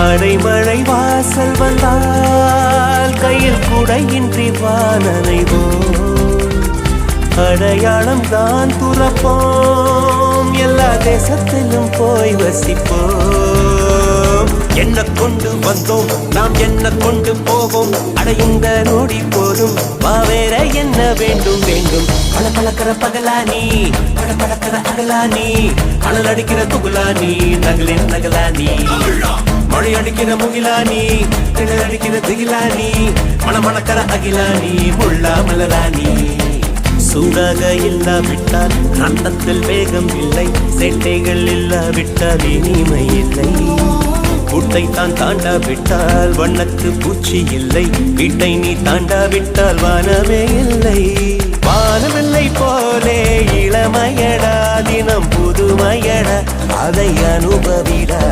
அடைமழை வாசல் வந்தால் கையில் குடையின்றி வானனைவோம். அடையாளம் தான் துறப்போம், எல்லா தேசத்திலும் போய் வசிப்போம். என்ன கொண்டு வந்தோம் நாம், என்ன கொண்டு போவோம், அடையுந்த நோடி போதும். வேற என்ன வேண்டும் வேண்டும். பல பழக்கிற பகலானி, பட பழக்கிற அகலானி, அனல் அடிக்கிற துகுலானி, நகலின் நகலானி, மழை அடிக்கிற முகிலானி, கிணல் அடிக்கிற திகிலானி, மணமணக்கிற அகிலானி, முள்ளா மலராணி. சூடாக இல்லாவிட்டால் அந்தத்தில் வேகம் இல்லை, சேட்டைகள் இல்லாவிட்டால் இனிமை இல்லை. கூட்டை தான் தாண்டாவிட்டால் வண்ணத்து பூச்சி இல்லை, வீட்டை நீ தாண்டாவிட்டால் வானமே இல்லை. வானமில்லை போலே இளமையடா, தினம் புதுமையடா, அதை அனுபவிடா.